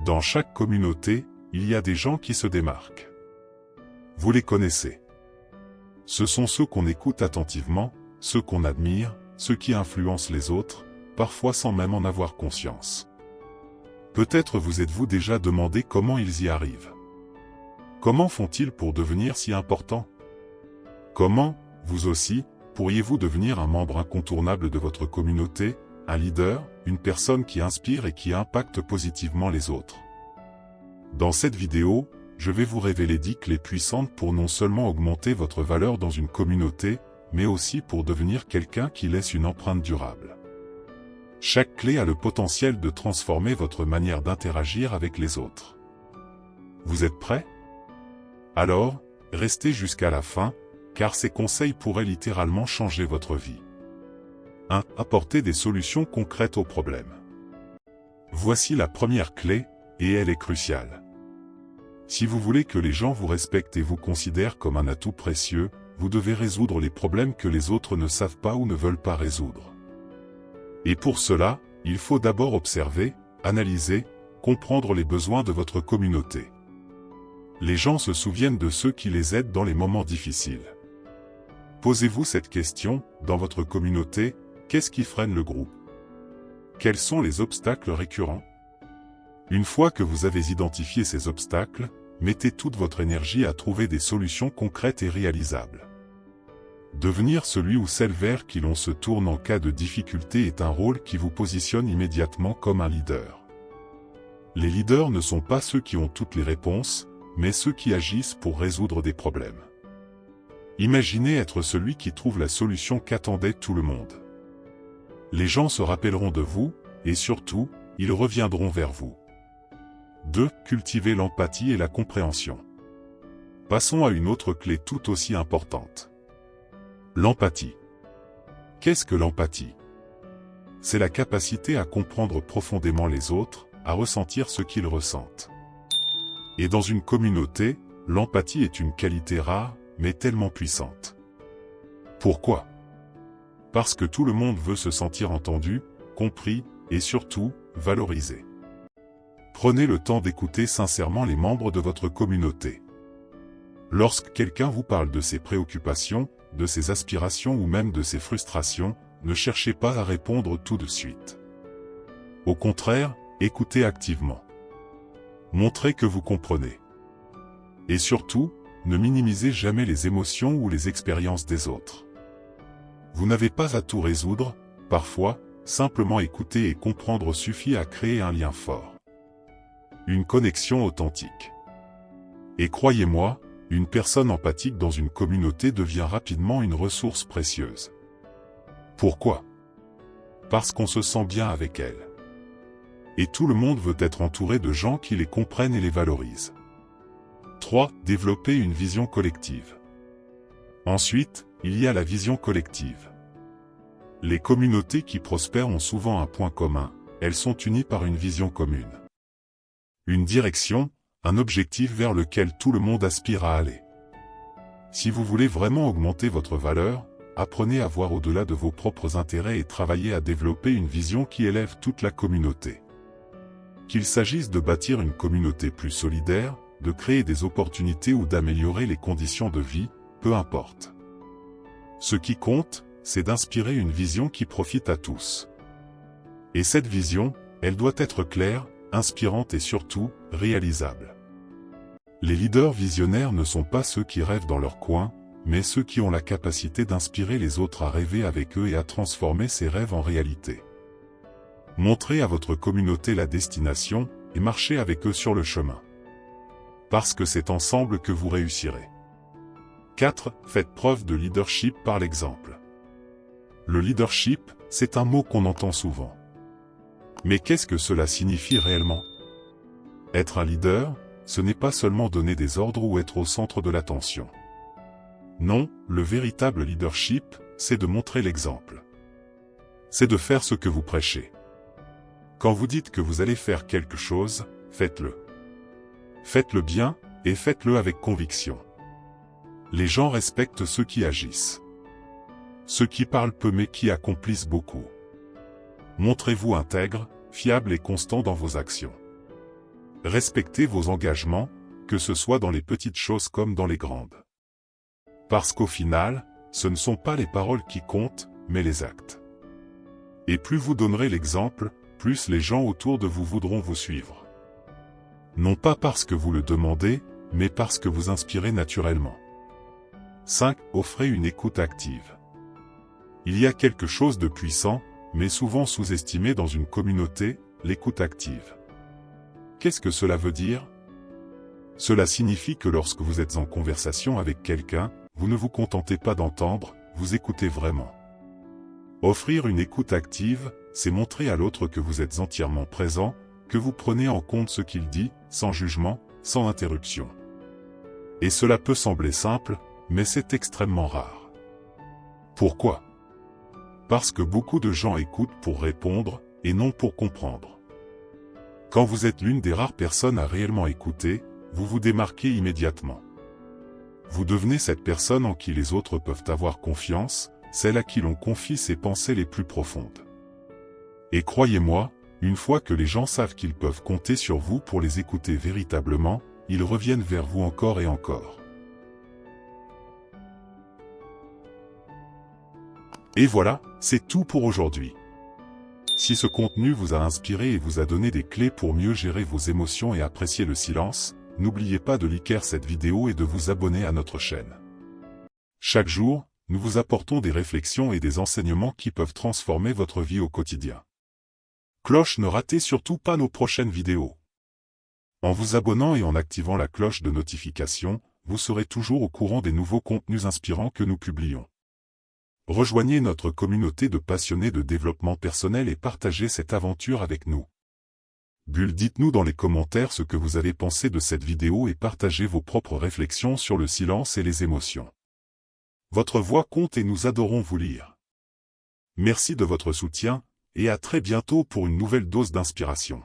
Dans chaque communauté, il y a des gens qui se démarquent. Vous les connaissez. Ce sont ceux qu'on écoute attentivement, ceux qu'on admire, ceux qui influencent les autres, parfois sans même en avoir conscience. Peut-être vous êtes-vous déjà demandé comment ils y arrivent. Comment font-ils pour devenir si importants? Comment, vous aussi, pourriez-vous devenir un membre incontournable de votre communauté, un leader, une personne qui inspire et qui impacte positivement les autres? Dans cette vidéo, je vais vous révéler 10 clés puissantes pour non seulement augmenter votre valeur dans une communauté, mais aussi pour devenir quelqu'un qui laisse une empreinte durable. Chaque clé a le potentiel de transformer votre manière d'interagir avec les autres. Vous êtes prêts? Alors, restez jusqu'à la fin, car ces conseils pourraient littéralement changer votre vie. 1. Apporter des solutions concrètes aux problèmes. Voici la première clé, et elle est cruciale. Si vous voulez que les gens vous respectent et vous considèrent comme un atout précieux, vous devez résoudre les problèmes que les autres ne savent pas ou ne veulent pas résoudre. Et pour cela, il faut d'abord observer, analyser, comprendre les besoins de votre communauté. Les gens se souviennent de ceux qui les aident dans les moments difficiles. Posez-vous cette question, dans votre communauté, qu'est-ce qui freine le groupe? Quels sont les obstacles récurrents? Une fois que vous avez identifié ces obstacles, mettez toute votre énergie à trouver des solutions concrètes et réalisables. Devenir celui ou celle vers qui l'on se tourne en cas de difficulté est un rôle qui vous positionne immédiatement comme un leader. Les leaders ne sont pas ceux qui ont toutes les réponses, mais ceux qui agissent pour résoudre des problèmes. Imaginez être celui qui trouve la solution qu'attendait tout le monde. Les gens se rappelleront de vous, et surtout, ils reviendront vers vous. 2. Cultiver l'empathie et la compréhension. Passons à une autre clé tout aussi importante. L'empathie. Qu'est-ce que l'empathie? C'est la capacité à comprendre profondément les autres, à ressentir ce qu'ils ressentent. Et dans une communauté, l'empathie est une qualité rare, mais tellement puissante. Pourquoi? Parce que tout le monde veut se sentir entendu, compris, et surtout, valorisé. Prenez le temps d'écouter sincèrement les membres de votre communauté. Lorsque quelqu'un vous parle de ses préoccupations, de ses aspirations ou même de ses frustrations, ne cherchez pas à répondre tout de suite. Au contraire, écoutez activement. Montrez que vous comprenez. Et surtout, ne minimisez jamais les émotions ou les expériences des autres. Vous n'avez pas à tout résoudre, parfois, simplement écouter et comprendre suffit à créer un lien fort. Une connexion authentique. Et croyez-moi, une personne empathique dans une communauté devient rapidement une ressource précieuse. Pourquoi? Parce qu'on se sent bien avec elle. Et tout le monde veut être entouré de gens qui les comprennent et les valorisent. 3. Développer une vision collective. Ensuite, il y a la vision collective. Les communautés qui prospèrent ont souvent un point commun, elles sont unies par une vision commune. Une direction, un objectif vers lequel tout le monde aspire à aller. Si vous voulez vraiment augmenter votre valeur, apprenez à voir au-delà de vos propres intérêts et travaillez à développer une vision qui élève toute la communauté. Qu'il s'agisse de bâtir une communauté plus solidaire, de créer des opportunités ou d'améliorer les conditions de vie, peu importe. Ce qui compte, c'est d'inspirer une vision qui profite à tous. Et cette vision, elle doit être claire, inspirante et surtout, réalisable. Les leaders visionnaires ne sont pas ceux qui rêvent dans leur coin, mais ceux qui ont la capacité d'inspirer les autres à rêver avec eux et à transformer ces rêves en réalité. Montrez à votre communauté la destination, et marchez avec eux sur le chemin. Parce que c'est ensemble que vous réussirez. 4. Faites preuve de leadership par l'exemple. Le leadership, c'est un mot qu'on entend souvent. Mais qu'est-ce que cela signifie réellement? Être un leader, ce n'est pas seulement donner des ordres ou être au centre de l'attention. Non, le véritable leadership, c'est de montrer l'exemple. C'est de faire ce que vous prêchez. Quand vous dites que vous allez faire quelque chose, faites-le. Faites-le bien, et faites-le avec conviction. Les gens respectent ceux qui agissent. Ceux qui parlent peu mais qui accomplissent beaucoup. Montrez-vous intègre, fiable et constant dans vos actions. Respectez vos engagements, que ce soit dans les petites choses comme dans les grandes. Parce qu'au final, ce ne sont pas les paroles qui comptent, mais les actes. Et plus vous donnerez l'exemple, plus les gens autour de vous voudront vous suivre. Non pas parce que vous le demandez, mais parce que vous inspirez naturellement. 5. Offrez une écoute active. Il y a quelque chose de puissant, mais souvent sous-estimé dans une communauté, l'écoute active. Qu'est-ce que cela veut dire? Cela signifie que lorsque vous êtes en conversation avec quelqu'un, vous ne vous contentez pas d'entendre, vous écoutez vraiment. Offrir une écoute active, c'est montrer à l'autre que vous êtes entièrement présent, que vous prenez en compte ce qu'il dit, sans jugement, sans interruption. Et cela peut sembler simple, mais c'est extrêmement rare. Pourquoi? Parce que beaucoup de gens écoutent pour répondre, et non pour comprendre. Quand vous êtes l'une des rares personnes à réellement écouter, vous vous démarquez immédiatement. Vous devenez cette personne en qui les autres peuvent avoir confiance, celle à qui l'on confie ses pensées les plus profondes. Et croyez-moi, une fois que les gens savent qu'ils peuvent compter sur vous pour les écouter véritablement, ils reviennent vers vous encore et encore. Et voilà, c'est tout pour aujourd'hui. Si ce contenu vous a inspiré et vous a donné des clés pour mieux gérer vos émotions et apprécier le silence, n'oubliez pas de liker cette vidéo et de vous abonner à notre chaîne. Chaque jour, nous vous apportons des réflexions et des enseignements qui peuvent transformer votre vie au quotidien. Cloche, ne ratez surtout pas nos prochaines vidéos. En vous abonnant et en activant la cloche de notification, vous serez toujours au courant des nouveaux contenus inspirants que nous publions. Rejoignez notre communauté de passionnés de développement personnel et partagez cette aventure avec nous. Bulle, dites-nous dans les commentaires ce que vous avez pensé de cette vidéo et partagez vos propres réflexions sur le silence et les émotions. Votre voix compte et nous adorons vous lire. Merci de votre soutien, et à très bientôt pour une nouvelle dose d'inspiration.